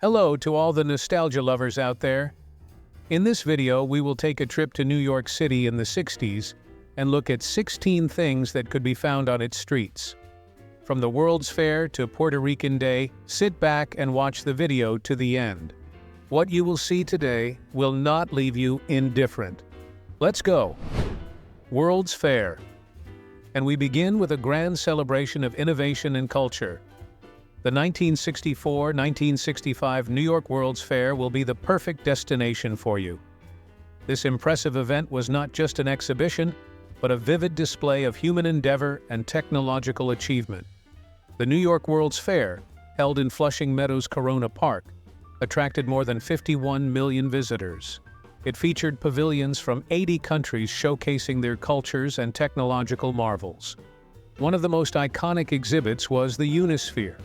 Hello to all the nostalgia lovers out there. In this video, we will take a trip to New York City in the 60s and look at 16 things that could be found on its streets. From the World's Fair to Puerto Rican Day, sit back and watch the video to the end. What you will see today will not leave you indifferent. Let's go. World's Fair. And we begin with a grand celebration of innovation and culture. The 1964-1965 New York World's Fair will be the perfect destination for you. This impressive event was not just an exhibition, but a vivid display of human endeavor and technological achievement. The New York World's Fair, held in Flushing Meadows Corona Park, attracted more than 51 million visitors. It featured pavilions from 80 countries showcasing their cultures and technological marvels. One of the most iconic exhibits was the Unisphere,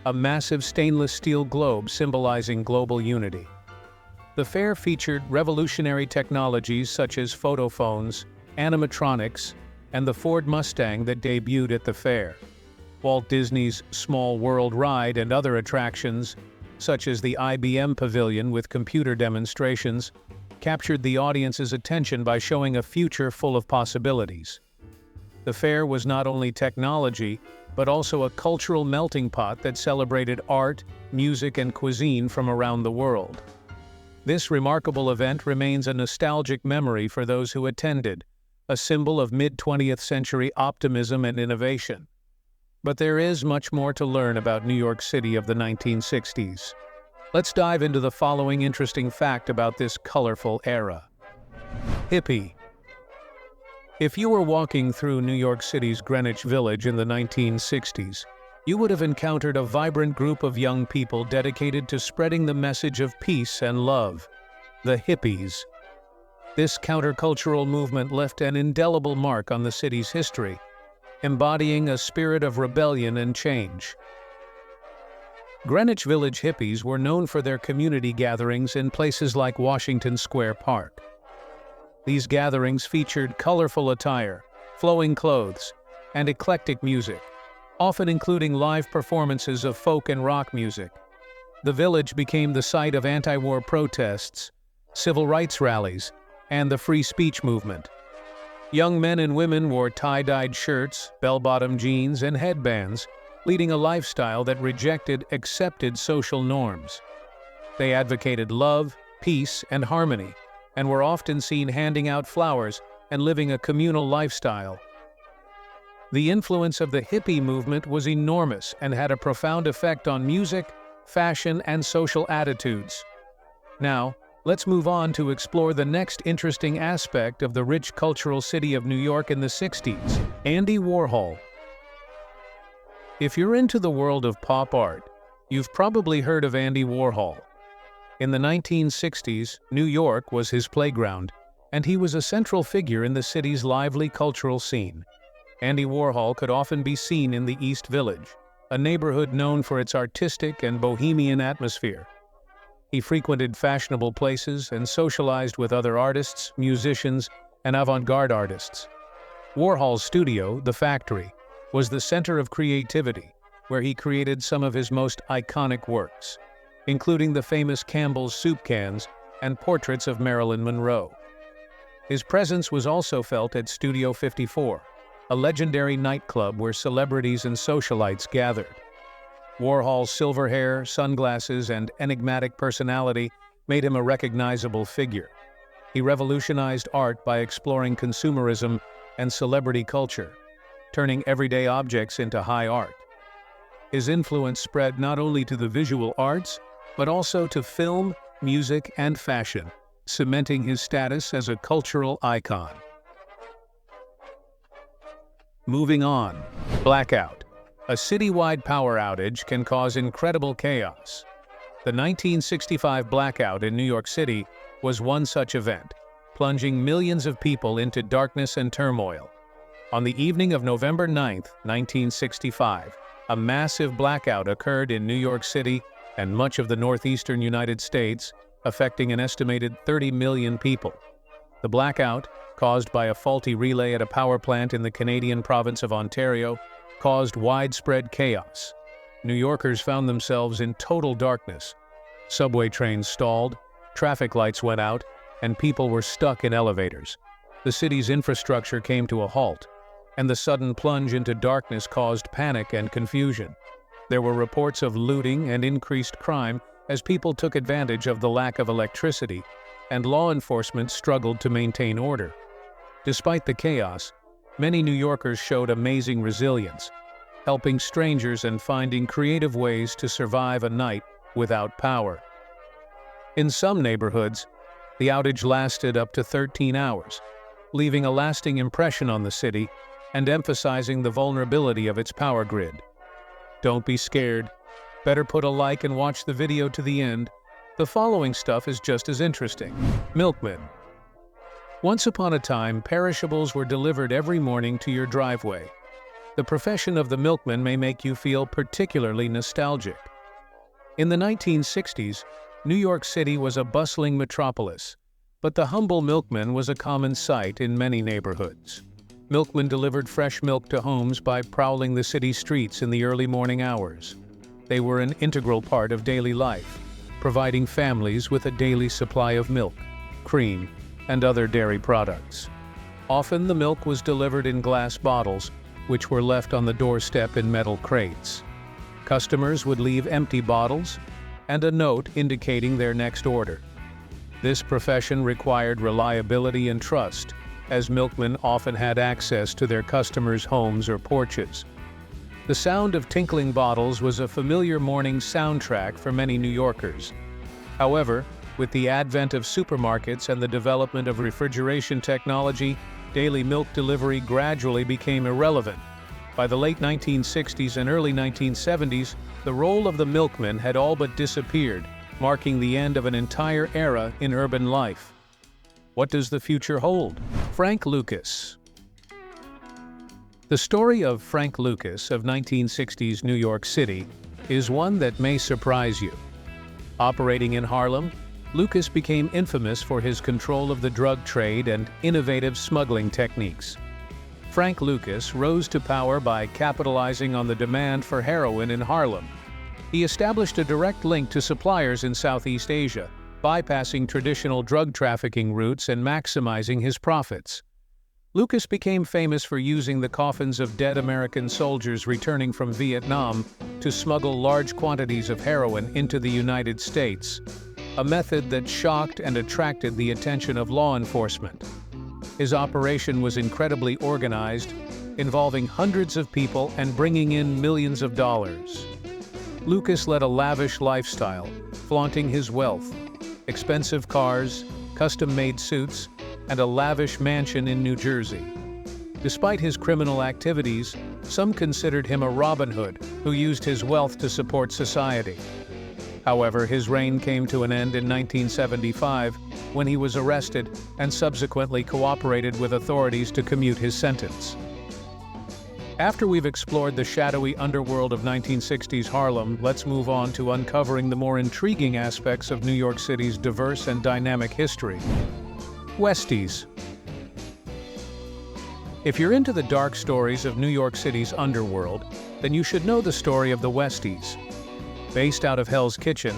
a massive stainless steel globe symbolizing global unity. The fair featured revolutionary technologies such as photophones, animatronics, and the Ford Mustang that debuted at the fair. Walt Disney's Small World ride and other attractions, such as the IBM Pavilion with computer demonstrations, captured the audience's attention by showing a future full of possibilities. The fair was not only technology, but also a cultural melting pot that celebrated art, music, and cuisine from around the world. This remarkable event remains a nostalgic memory for those who attended, a symbol of mid-20th century optimism and innovation. But there is much more to learn about New York City of the 1960s. Let's dive into the following interesting fact about this colorful era. Hippie. If you were walking through New York City's Greenwich Village in the 1960s, you would have encountered a vibrant group of young people dedicated to spreading the message of peace and love, the hippies. This countercultural movement left an indelible mark on the city's history, embodying a spirit of rebellion and change. Greenwich Village hippies were known for their community gatherings in places like Washington Square Park. These gatherings featured colorful attire, flowing clothes, and eclectic music, often including live performances of folk and rock music. The village became the site of anti-war protests, civil rights rallies, and the free speech movement. Young men and women wore tie-dyed shirts, bell-bottom jeans, and headbands, leading a lifestyle that rejected accepted social norms. They advocated love, peace, and harmony, and were often seen handing out flowers and living a communal lifestyle. The influence of the hippie movement was enormous and had a profound effect on music, fashion, and social attitudes. Now, let's move on to explore the next interesting aspect of the rich cultural city of New York in the 60s, Andy Warhol. If you're into the world of pop art, you've probably heard of Andy Warhol. In the 1960s, New York was his playground, and he was a central figure in the city's lively cultural scene. Andy Warhol could often be seen in the East Village, a neighborhood known for its artistic and bohemian atmosphere. He frequented fashionable places and socialized with other artists, musicians, and avant-garde artists. Warhol's studio, The Factory, was the center of creativity, where he created some of his most iconic works, including the famous Campbell's soup cans and portraits of Marilyn Monroe. His presence was also felt at Studio 54, a legendary nightclub where celebrities and socialites gathered. Warhol's silver hair, sunglasses, and enigmatic personality made him a recognizable figure. He revolutionized art by exploring consumerism and celebrity culture, turning everyday objects into high art. His influence spread not only to the visual arts, but also to film, music, and fashion, cementing his status as a cultural icon. Moving on, blackout. A citywide power outage can cause incredible chaos. The 1965 blackout in New York City was one such event, plunging millions of people into darkness and turmoil. On the evening of November 9, 1965, a massive blackout occurred in New York City and much of the northeastern United States, affecting an estimated 30 million people. The blackout, caused by a faulty relay at a power plant in the Canadian province of Ontario, caused widespread chaos. New Yorkers found themselves in total darkness, Subway trains stalled, traffic lights went out, and people were stuck in elevators. The city's infrastructure came to a halt, and the sudden plunge into darkness caused panic and confusion. There were reports of looting and increased crime as people took advantage of the lack of electricity, and law enforcement struggled to maintain order. Despite the chaos, many New Yorkers showed amazing resilience, helping strangers and finding creative ways to survive a night without power. In some neighborhoods, the outage lasted up to 13 hours, leaving a lasting impression on the city and emphasizing the vulnerability of its power grid. Don't be scared. Better put a like and watch the video to the end. The following stuff is just as interesting. Milkmen. Once upon a time, perishables were delivered every morning to your driveway. The profession of the milkman may make you feel particularly nostalgic. In the 1960s, New York City was a bustling metropolis, but the humble milkman was a common sight in many neighborhoods. Milkmen delivered fresh milk to homes by prowling the city streets in the early morning hours. They were an integral part of daily life, providing families with a daily supply of milk, cream, and other dairy products. Often the milk was delivered in glass bottles, which were left on the doorstep in metal crates. Customers would leave empty bottles and a note indicating their next order. This profession required reliability and trust, as milkmen often had access to their customers' homes or porches. The sound of tinkling bottles was a familiar morning soundtrack for many New Yorkers. However, with the advent of supermarkets and the development of refrigeration technology, daily milk delivery gradually became irrelevant. By the late 1960s and early 1970s, the role of the milkman had all but disappeared, marking the end of an entire era in urban life. What does the future hold? Frank Lucas. The story of Frank Lucas of 1960s New York City is one that may surprise you. Operating in Harlem, Lucas became infamous for his control of the drug trade and innovative smuggling techniques. Frank Lucas rose to power by capitalizing on the demand for heroin in Harlem. He established a direct link to suppliers in Southeast Asia, bypassing traditional drug trafficking routes and maximizing his profits. Lucas became famous for using the coffins of dead American soldiers returning from Vietnam to smuggle large quantities of heroin into the United States, a method that shocked and attracted the attention of law enforcement. His operation was incredibly organized, involving hundreds of people and bringing in millions of dollars. Lucas led a lavish lifestyle, flaunting his wealth, expensive cars, custom-made suits, and a lavish mansion in New Jersey. Despite his criminal activities, some considered him a Robin Hood who used his wealth to support society. However, his reign came to an end in 1975 when he was arrested and subsequently cooperated with authorities to commute his sentence. After we've explored the shadowy underworld of 1960s Harlem, let's move on to uncovering the more intriguing aspects of New York City's diverse and dynamic history. Westies. If you're into the dark stories of New York City's underworld, then you should know the story of the Westies. Based out of Hell's Kitchen,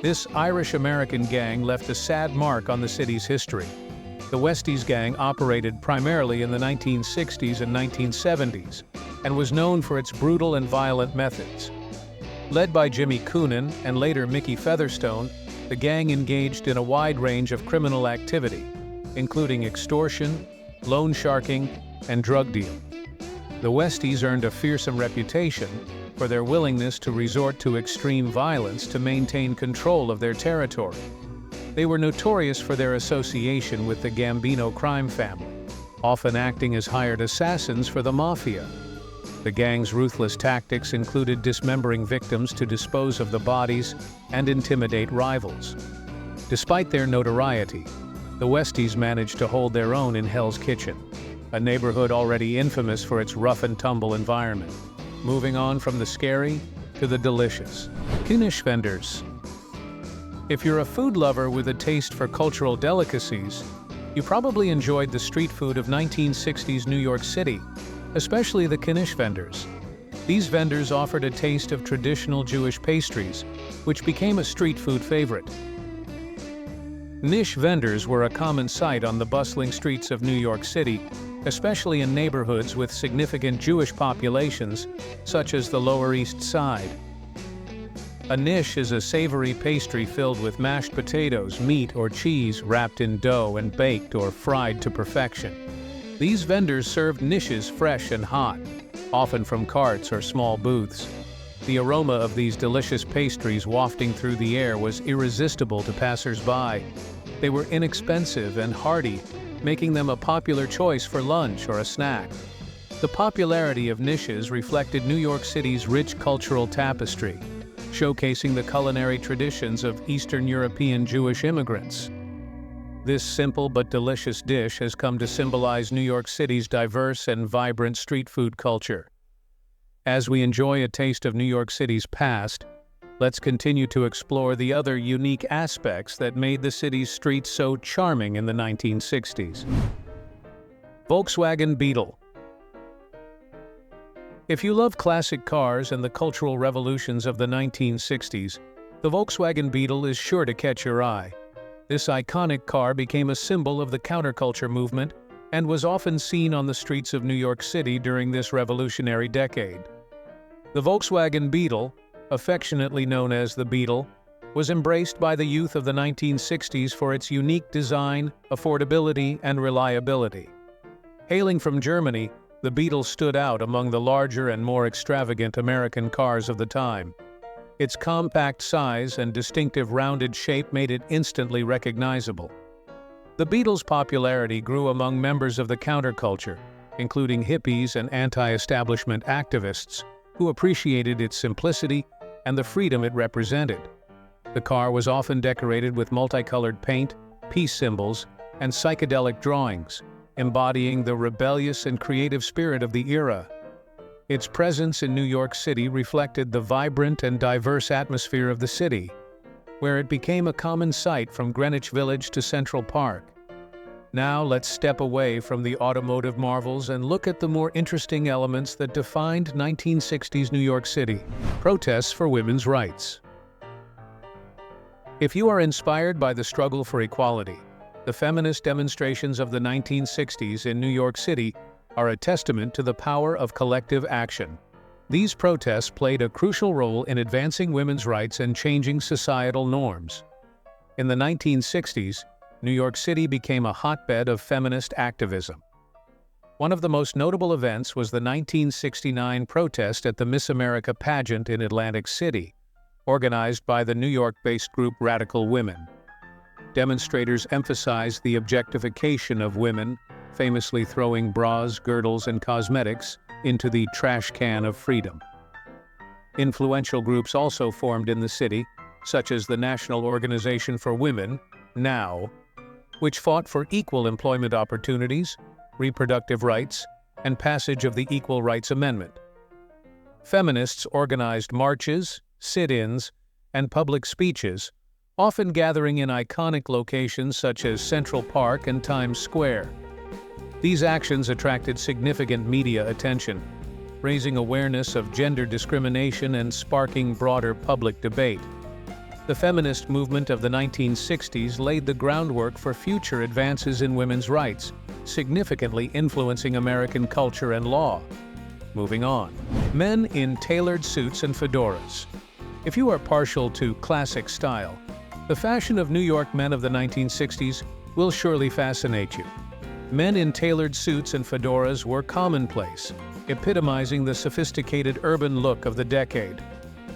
this Irish-American gang left a sad mark on the city's history. The Westies gang operated primarily in the 1960s and 1970s and was known for its brutal and violent methods. Led by Jimmy Coonan and later Mickey Featherstone, the gang engaged in a wide range of criminal activity, including extortion, loan sharking, and drug dealing. The Westies earned a fearsome reputation for their willingness to resort to extreme violence to maintain control of their territory. They were notorious for their association with the Gambino crime family, often acting as hired assassins for the mafia. The gang's ruthless tactics included dismembering victims to dispose of the bodies and intimidate rivals. Despite their notoriety, the Westies managed to hold their own in Hell's Kitchen, a neighborhood already infamous for its rough-and-tumble environment. Moving on from the scary to the delicious. Knish vendors. If you're a food lover with a taste for cultural delicacies, you probably enjoyed the street food of 1960s New York City, especially the knish vendors. These vendors offered a taste of traditional Jewish pastries, which became a street food favorite. Niche vendors were a common sight on the bustling streets of New York City, especially in neighborhoods with significant Jewish populations, such as the Lower East Side. A niche is a savory pastry filled with mashed potatoes, meat, or cheese wrapped in dough and baked or fried to perfection. These vendors served niches fresh and hot, often from carts or small booths. The aroma of these delicious pastries wafting through the air was irresistible to passers-by. They were inexpensive and hearty, making them a popular choice for lunch or a snack. The popularity of niches reflected New York City's rich cultural tapestry, showcasing the culinary traditions of Eastern European Jewish immigrants. This simple but delicious dish has come to symbolize New York City's diverse and vibrant street food culture. As we enjoy a taste of New York City's past, let's continue to explore the other unique aspects that made the city's streets so charming in the 1960s. Volkswagen Beetle. If you love classic cars and the cultural revolutions of the 1960s, the Volkswagen Beetle is sure to catch your eye. This iconic car became a symbol of the counterculture movement and was often seen on the streets of New York City during this revolutionary decade. The Volkswagen Beetle, affectionately known as the Beetle, was embraced by the youth of the 1960s for its unique design, affordability, and reliability. Hailing from Germany, the Beetle stood out among the larger and more extravagant American cars of the time. Its compact size and distinctive rounded shape made it instantly recognizable. The Beetle's popularity grew among members of the counterculture, including hippies and anti-establishment activists, who appreciated its simplicity and the freedom it represented. The car was often decorated with multicolored paint, peace symbols, and psychedelic drawings, embodying the rebellious and creative spirit of the era. Its presence in New York City reflected the vibrant and diverse atmosphere of the city, where it became a common sight from Greenwich Village to Central Park. Now let's step away from the automotive marvels and look at the more interesting elements that defined 1960s New York City. Protests for women's rights. If you are inspired by the struggle for equality, the feminist demonstrations of the 1960s in New York City are a testament to the power of collective action. These protests played a crucial role in advancing women's rights and changing societal norms. In the 1960s, New York City became a hotbed of feminist activism. One of the most notable events was the 1969 protest at the Miss America pageant in Atlantic City, organized by the New York-based group Radical Women. Demonstrators emphasized the objectification of women, famously throwing bras, girdles, and cosmetics into the trash can of freedom. Influential groups also formed in the city, such as the National Organization for Women, NOW, which fought for equal employment opportunities, reproductive rights, and passage of the Equal Rights Amendment. Feminists organized marches, sit-ins, and public speeches, often gathering in iconic locations such as Central Park and Times Square. These actions attracted significant media attention, raising awareness of gender discrimination and sparking broader public debate. The feminist movement of the 1960s laid the groundwork for future advances in women's rights, significantly influencing American culture and law. Moving on. Men in tailored suits and fedoras. If you are partial to classic style, the fashion of New York men of the 1960s will surely fascinate you. Men in tailored suits and fedoras were commonplace, epitomizing the sophisticated urban look of the decade.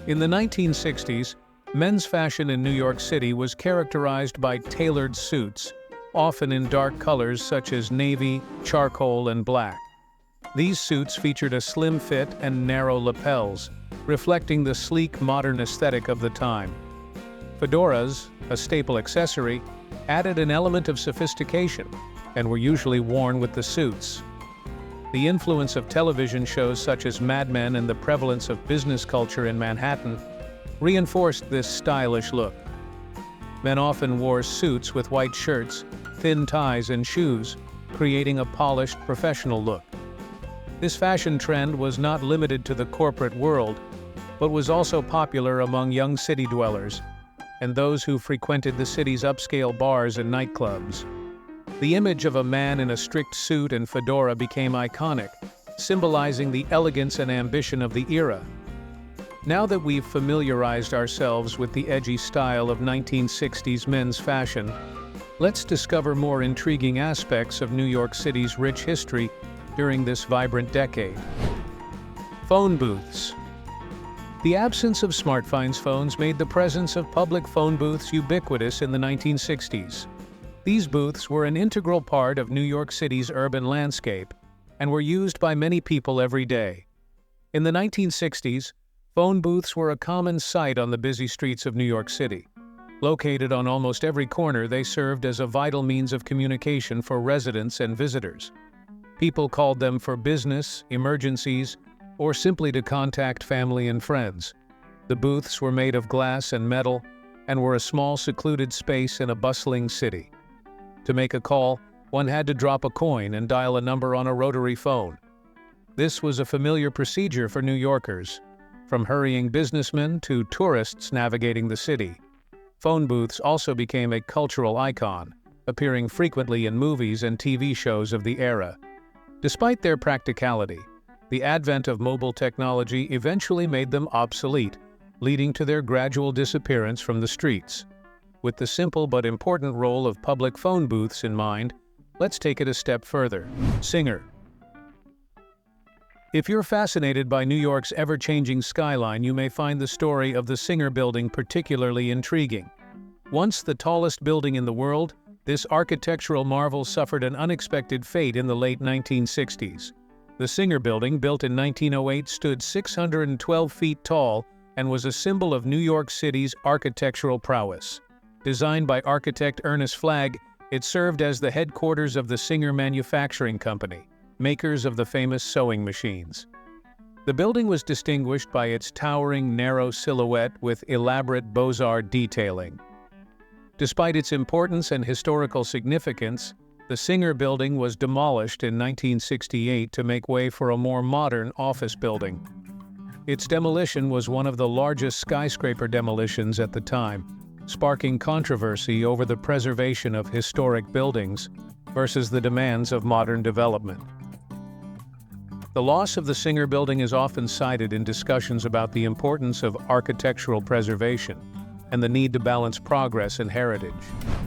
In the 1960s, men's fashion in New York City was characterized by tailored suits, often in dark colors such as navy, charcoal, and black. These suits featured a slim fit and narrow lapels, reflecting the sleek modern aesthetic of the time. Fedoras, a staple accessory, added an element of sophistication and were usually worn with the suits. The influence of television shows such as Mad Men and the prevalence of business culture in Manhattan reinforced this stylish look. Men often wore suits with white shirts, thin ties, and shoes, creating a polished, professional look. This fashion trend was not limited to the corporate world, but was also popular among young city dwellers and those who frequented the city's upscale bars and nightclubs. The image of a man in a strict suit and fedora became iconic, symbolizing the elegance and ambition of the era. Now that we've familiarized ourselves with the edgy style of 1960s men's fashion, let's discover more intriguing aspects of New York City's rich history during this vibrant decade. Phone booths. The absence of smartphones made the presence of public phone booths ubiquitous in the 1960s. These booths were an integral part of New York City's urban landscape and were used by many people every day. In the 1960s, phone booths were a common sight on the busy streets of New York City. Located on almost every corner, they served as a vital means of communication for residents and visitors. People called them for business, emergencies, or simply to contact family and friends. The booths were made of glass and metal and were a small, secluded space in a bustling city. To make a call, one had to drop a coin and dial a number on a rotary phone. This was a familiar procedure for New Yorkers, from hurrying businessmen to tourists navigating the city. Phone booths also became a cultural icon, appearing frequently in movies and TV shows of the era. Despite their practicality, the advent of mobile technology eventually made them obsolete, leading to their gradual disappearance from the streets. With the simple but important role of public phone booths in mind, let's take it a step further. Singer. If you're fascinated by New York's ever-changing skyline, you may find the story of the Singer Building particularly intriguing. Once the tallest building in the world, this architectural marvel suffered an unexpected fate in the late 1960s. The Singer Building, built in 1908, stood 612 feet tall and was a symbol of New York City's architectural prowess. Designed by architect Ernest Flagg, it served as the headquarters of the Singer Manufacturing Company, makers of the famous sewing machines. The building was distinguished by its towering, narrow silhouette with elaborate Beaux-Arts detailing. Despite its importance and historical significance, the Singer Building was demolished in 1968 to make way for a more modern office building. Its demolition was one of the largest skyscraper demolitions at the time, sparking controversy over the preservation of historic buildings versus the demands of modern development. The loss of the Singer Building is often cited in discussions about the importance of architectural preservation and the need to balance progress and heritage.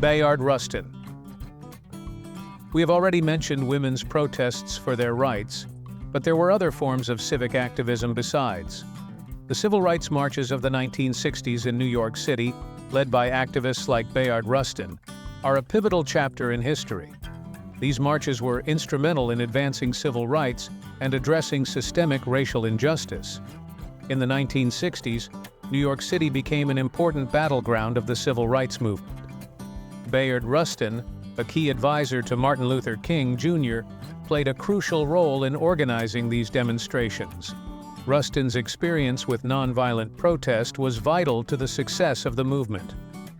Bayard Rustin. We have already mentioned women's protests for their rights, but there were other forms of civic activism besides. The civil rights marches of the 1960s in New York City, led by activists like Bayard Rustin, are a pivotal chapter in history. These marches were instrumental in advancing civil rights and addressing systemic racial injustice. In the 1960s, New York City became an important battleground of the civil rights movement. Bayard Rustin, a key advisor to Martin Luther King Jr., played a crucial role in organizing these demonstrations. Rustin's experience with nonviolent protest was vital to the success of the movement.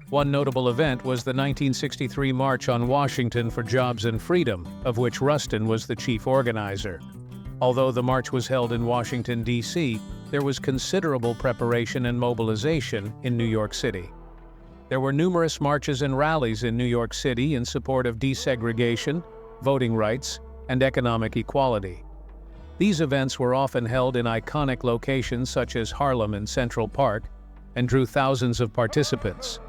One notable event was the 1963 March on Washington for Jobs and Freedom, of which Rustin was the chief organizer. Although the march was held in Washington, D.C., there was considerable preparation and mobilization in New York City. There were numerous marches and rallies in New York City in support of desegregation, voting rights, and economic equality. These events were often held in iconic locations such as Harlem and Central Park and drew thousands of participants.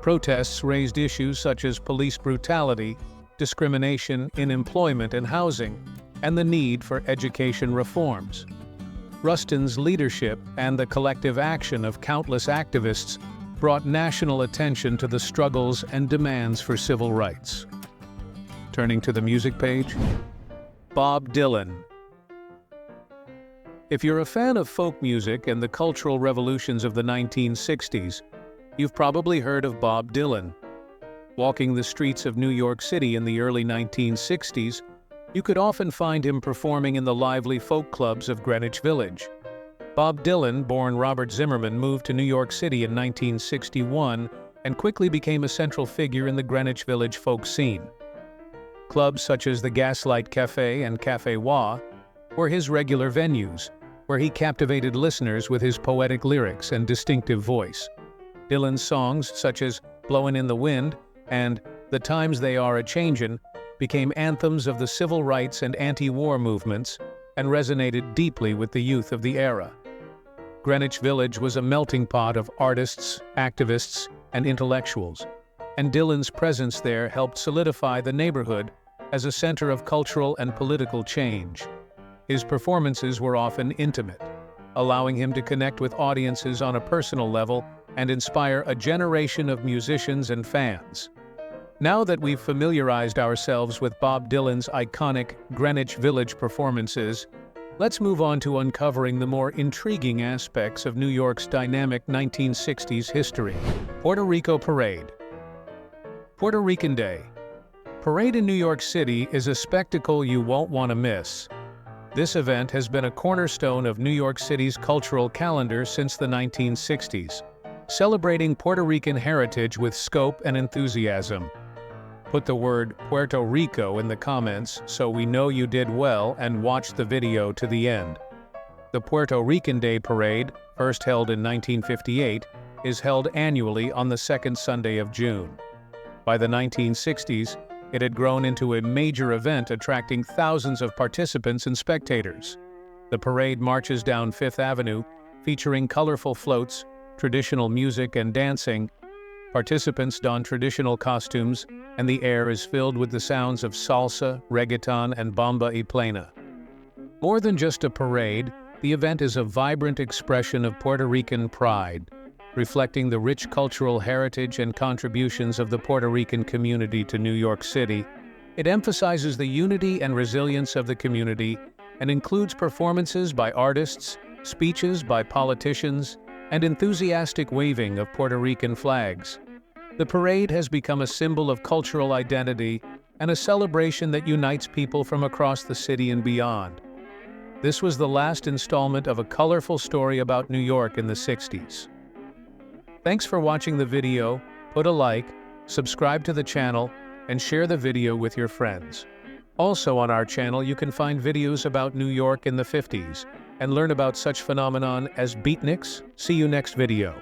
Protests raised issues such as police brutality, discrimination in employment and housing, and the need for education reforms. Rustin's leadership and the collective action of countless activists brought national attention to the struggles and demands for civil rights. Turning to the music page, Bob Dylan. If you're a fan of folk music and the cultural revolutions of the 1960s, you've probably heard of Bob Dylan. Walking the streets of New York City in the early 1960s, you could often find him performing in the lively folk clubs of Greenwich Village. Bob Dylan, born Robert Zimmerman, moved to New York City in 1961 and quickly became a central figure in the Greenwich Village folk scene. Clubs such as the Gaslight Cafe and Cafe Wha were his regular venues, where he captivated listeners with his poetic lyrics and distinctive voice. Dylan's songs, such as Blowin' in the Wind and The Times They Are A-Changin', became anthems of the civil rights and anti-war movements and resonated deeply with the youth of the era. Greenwich Village was a melting pot of artists, activists, and intellectuals, and Dylan's presence there helped solidify the neighborhood as a center of cultural and political change. His performances were often intimate, allowing him to connect with audiences on a personal level and inspire a generation of musicians and fans. Now that we've familiarized ourselves with Bob Dylan's iconic Greenwich Village performances, let's move on to uncovering the more intriguing aspects of New York's dynamic 1960s history. Puerto Rico Parade. Puerto Rican Day. Parade in New York City is a spectacle you won't want to miss. This event has been a cornerstone of New York City's cultural calendar since the 1960s, celebrating Puerto Rican heritage with scope and enthusiasm. Put the word Puerto Rico in the comments so we know you did well and watch the video to the end. The Puerto Rican Day Parade, first held in 1958, is held annually on the second Sunday of June. By the 1960s, it had grown into a major event attracting thousands of participants and spectators. The parade marches down Fifth Avenue, featuring colorful floats, traditional music and dancing. Participants don traditional costumes, and the air is filled with the sounds of salsa, reggaeton, and bomba y plena. More than just a parade, the event is a vibrant expression of Puerto Rican pride, reflecting the rich cultural heritage and contributions of the Puerto Rican community to New York City. It emphasizes the unity and resilience of the community and includes performances by artists, speeches by politicians, and enthusiastic waving of Puerto Rican flags. The parade has become a symbol of cultural identity and a celebration that unites people from across the city and beyond. This was the last installment of a colorful story about New York in the 60s. Thanks for watching the video. Put a like, subscribe to the channel, and share the video with your friends. Also on our channel you can find videos about New York in the 50s and learn about such phenomenon as beatniks. See you next video.